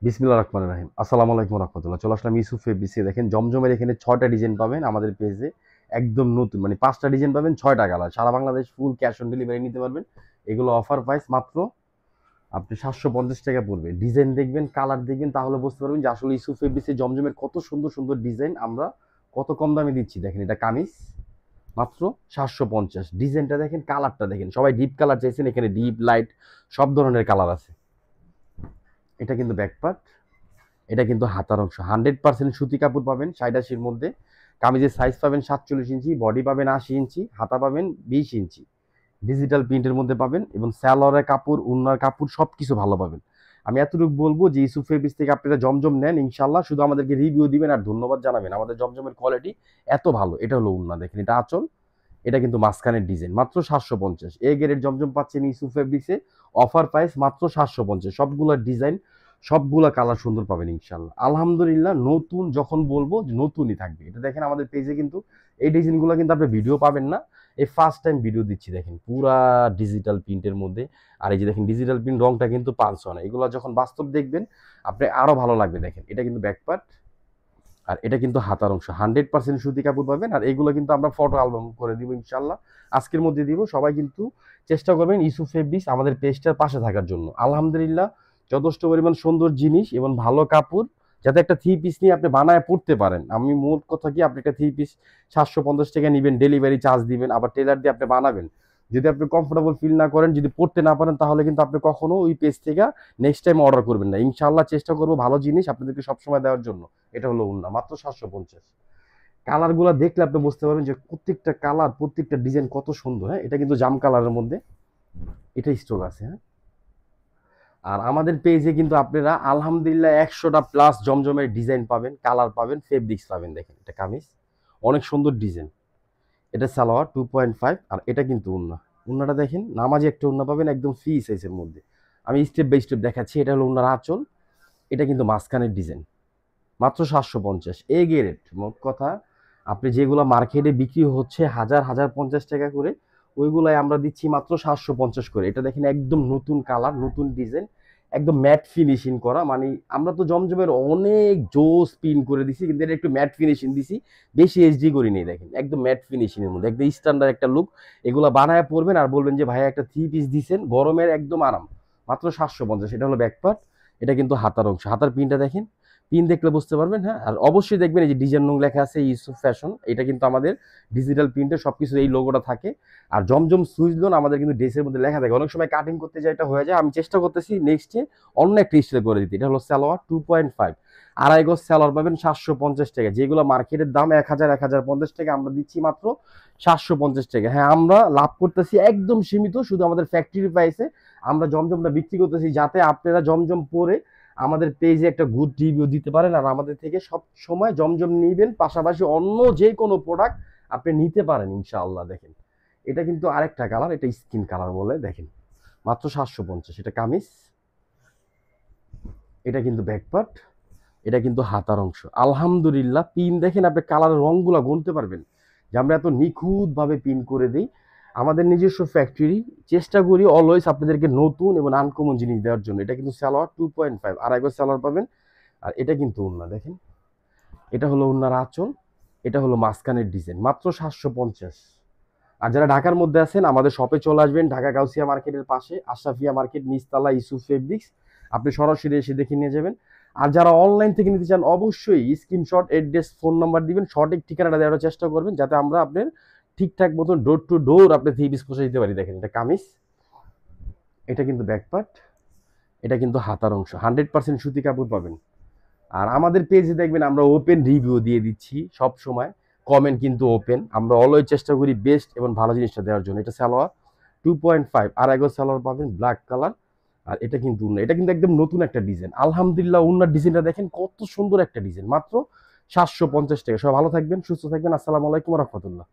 বিসমিল্লাহির রহমানির রহিম। আসসালামু আলাইকুম ওয়া রাহমাতুল্লাহ। চলে আসলাম ইউসুফ ফেব্রিক্সে। দেখেন জমজমের এখানে ৬টা ডিজাইন পাবেন আমাদের পেজে। একদম নতুন মানে ৫টা ডিজাইন পাবেন, ৬টা কালার। সারা Bangladesh full cash on delivery নিতে পারবেন। এগুলো অফার প্রাইস মাত্র আপনি ৭৫০ টাকা পড়বে। ডিজাইন দেখবেন, কালার দেখবেন, তাহলে বুঝতে পারবেন যে আসলে ইউসুফ ফেব্রিক্সে জমজমের কত সুন্দর সুন্দর ডিজাইন আমরা কত কম দামে দিচ্ছি। দেখেন এটা কামিজ মাত্র ৭৫০। ডিজাইনটা দেখেন, কালারটা দেখেন। সবাই ডিপ কালার চাইছেন, এখানে ডিপ লাইট সব ধরনের কালার আছে। এটা কিন্তু ব্যাকপার্ট, এটা কিন্তু হাতার অংশ। 100% সুতি কাপড় পাবেন ৮০-৮০-র মধ্যে। কামিজের সাইজ পাবেন ৪৭ ইঞ্চি, বডি পাবেন ৮০ ইঞ্চি, হাতা পাবেন ২০ ইঞ্চি। ডিজিটাল প্রিন্টের মধ্যে পাবেন এবং স্যালোয়ারের কাপড়, উন্নার কাপড় সবকিছু ভালো পাবেন। আমি এতটুকু বলবো যে ইউসুফ ফেব্রিক্স থেকে আপনারা জমজম নেন, ইনশাল্লাহ শুধু আমাদেরকে রিভিউ দিবেন আর ধন্যবাদ জানাবেন। আমাদের জমজমের কোয়ালিটি এত ভালো। এটা হলো উন্না, দেখেন এটা আঁচল, এটা কিন্তু মাঝখানের ডিজাইন। মাত্র ৭৫০। এ গ্রেডের জমজম পাচ্ছেন ইউসুফ ফেব্রিক্সে। অফার প্রাইস মাত্র ৭৫০। সবগুলোর ডিজাইন, সবগুলা কালার সুন্দর পাবেন ইনশাল্লাহ। আলহামদুলিল্লাহ নতুন যখন বলবো নতুনই থাকবে। এটা দেখেন আমাদের পেজে কিন্তু এই ডিজাইনগুলো কিন্তু আপনি ভিডিও পাবেন না, এই ফার্স্ট টাইম ভিডিও দিচ্ছি। দেখেন পুরা ডিজিটাল প্রিন্টের মধ্যে। আর এই যে দেখেন ডিজিটাল প্রিন্ট, রংটা কিন্তু পাঁচ হয় না। এগুলো যখন বাস্তব দেখবেন আপনি আরো ভালো লাগবে। দেখেন এটা কিন্তু ব্যাকপার্ট, আর এটা কিন্তু হাতার অংশ। 100% সুতি কাপড় পাবেন। আর এগুলো কিন্তু আমরা ফটো অ্যালবাম করে দিব ইনশাল্লাহ, আজকের মধ্যে দিব। সবাই কিন্তু চেষ্টা করবেন ইউসুফ ফেব্রিক্স আমাদের পেজটার পাশে থাকার জন্য। আলহামদুলিল্লাহ যথেষ্ট পরিমাণ সুন্দর জিনিস এবং ভালো কাপড়, যাতে একটা থ্রি পিস নিয়ে আপনি বানায় পড়তে পারেন। আমি মোট কথা কি, আপনি একটা থ্রি পিস ৭৫০ টাকা নেবেন, ডেলিভারি চার্জ দিবেন, আবার টেলার দিয়ে আপনি বানাবেন। যদি আপনি কমফোর্টেবল ফিল না করেন, যদি পড়তে না পারেন, তাহলে কিন্তু আপনি কখনো ওই পেজ থেকে নেক্সট টাইম অর্ডার করবেন না। ইনশাল্লাহ চেষ্টা করবো ভালো জিনিস আপনাদেরকে সবসময় দেওয়ার জন্য। এটা হলো উন্না, মাত্র ৭৫০। কালার গুলা দেখলে আপনি বুঝতে পারবেন যে প্রত্যেকটা কালার, প্রত্যেকটা ডিজাইন কত সুন্দর। হ্যাঁ, এটা কিন্তু জাম কালারের মধ্যে, এটা স্টক আছে। হ্যাঁ, আর আমাদের পেজে কিন্তু আপনারা আলহামদুলিল্লাহ ১০০টা প্লাস জমজমের ডিজাইন পাবেন, কালার পাবেন, ফেব্রিক্স পাবেন। দেখেন এটা কামিজ, অনেক সুন্দর ডিজাইন। এটা সালোয়ার 2.5। আর এটা কিন্তু উন্না। উন্নাটা দেখেন, নামাজি একটা উন্না পাবেন একদম ফ্রি সাইজের মধ্যে। আমি স্টেপ বাই স্টেপ দেখাচ্ছি। এটা হলো উন্নার আঁচল, এটা কিন্তু মাঝখানের ডিজাইন। মাত্র ৭৫০। A grade. মোট কথা আপনি যেগুলো মার্কেটে বিক্রি হচ্ছে ১০০০-১০৫০ টাকা করে, ওইগুলাই আমরা দিচ্ছি মাত্র ৭৫০ করে। এটা দেখেন একদম নতুন কালার, নতুন ডিজাইন, একদম ম্যাট ফিনিশিং করা। মানে আমরা তো জমজমের অনেক জোস পিন করে দিছি, কিন্তু এটা একটু ম্যাট ফিনিশিং দিছি, বেশি এইচডি করি নেই। দেখেন একদম ম্যাট ফিনিশিং এর মধ্যে একদম স্ট্যান্ডার্ড একটা লুক। এগুলো বানায় পড়বেন আর বলবেন যে ভাইয়া একটা থ্রি পিস দিছেন, গরমের একদম আরাম। মাত্র ৭৫০। এটা হলো ব্যাকপার্ট, এটা কিন্তু হাতার অংশ। হাতার পিনটা দেখেন, পিন দেখলে বুঝতে পারবেন। হ্যাঁ, আর অবশ্যই দেখবেন এই যে ডিজাইন রং লেখা আছে ইউসুফ ফ্যাশন, এটা কিন্তু আমাদের ডিজিটাল প্রিন্টে সবকিছু এই লোগোটা থাকে। আর জমজম সুইচলোন আমাদের কিন্তু ড্রেসের মধ্যে লেখা থাকে। অনেক সময় কাটিং করতে যায় এটা হয়ে যায়। আমি চেষ্টা করতেছি নেক্সটে অন্য একটা স্টাইল করে দিতে। এটা হলো সালোয়ার 2.5, আড়াই গজ সালোয়ার পাবেন ৭৫০ টাকা। যেগুলো মার্কেটের দাম ১০০০-১০৫০ টাকা, আমরা দিচ্ছি মাত্র ৭৫০ টাকা। হ্যাঁ, আমরা লাভ করতেছি একদম সীমিত, শুধু আমাদের ফ্যাক্টরি প্রাইসে আমরা জমজমটা বিক্রি করতেছি, যাতে আপনারা জমজম পরে আমাদের পেজে একটা গুড রিভিউ দিতে পারেন। আর আমাদের থেকে সব সময় জমজম নিবেন, পাশাপাশি অন্য যে কোনো প্রোডাক্ট আপনি নিতে পারেন ইনশাআল্লাহ। দেখেন এটা কিন্তু আরেকটা কালার, এটা স্কিন কালার বলে। দেখেন মাত্র ৭৫০। এটা কামিজ, এটা কিন্তু ব্যাকপার্ট, এটা কিন্তু হাতার অংশ। আলহামদুলিল্লাহ পিন দেখেন, আপনি কালারের রংগুলো গুনতে পারবেন যে আমরা এত নিখুঁতভাবে পিন করে দিই। আমাদের নিজস্ব ফ্যাক্টরি, চেষ্টা করি অলওয়েজ আপনাদেরকে নতুন এবং আনকমন জিনিস দেওয়ার জন্য। এটা কিন্তু সালোয়ার 2.5, আড়াই গজ সালোয়ার পাবেন। আর এটা কিন্তু উন্না, দেখেন এটা হলো উন্নার আঁচল, এটা হলো মাঝখানের ডিজাইন। মাত্র ৭৫০। আর যারা ঢাকার মধ্যে আছেন আমাদের শপে চলে আসবেন, ঢাকা গাউসিয়া মার্কেটের পাশে আশরাফিয়া মার্কেট, নিচতলা, ইউসুফ ফেব্রিক্স। আপনি সরাসরি এসে দেখে নিয়ে যাবেন। আর যারা অনলাইন থেকে নিতে চান অবশ্যই স্ক্রিনশট, অ্যাড্রেস, ফোন নাম্বার দিবেন, সঠিক ঠিকানাটা দেওয়ার চেষ্টা করবেন, যাতে আমরা আপনার ঠিকঠাক মতন ডোর টু ডোর আপনি থ্রি পিস পৌঁছে দিতে পারি। দেখেন এটা কামিজ, এটা কিন্তু ব্যাকপার্ট, এটা কিন্তু হাতার অংশ। 100% সুতি কাপড় পাবেন। আর আমাদের পেজে দেখবেন আমরা ওপেন রিভিউ দিয়ে দিচ্ছি সব সময়, কমেন্ট কিন্তু ওপেন। আমরা অলওয়েজ চেষ্টা করি বেস্ট এবং ভালো জিনিসটা দেওয়ার জন্য। এটা সালোয়ার 2.5, আড়াই গজ সালোয়ার পাবেন, ব্ল্যাক কালার। আর এটা কিন্তু উন্না, এটা কিন্তু একদম নতুন একটা ডিজাইন। আলহামদুলিল্লাহ উন্নার ডিজাইনটা দেখেন কত সুন্দর একটা ডিজাইন। মাত্র ৭৫০ টাকা। সবাই ভালো থাকবেন, সুস্থ থাকবেন। আসসালামু আলাইকুম ওয়া রাহমাতুল্লাহ।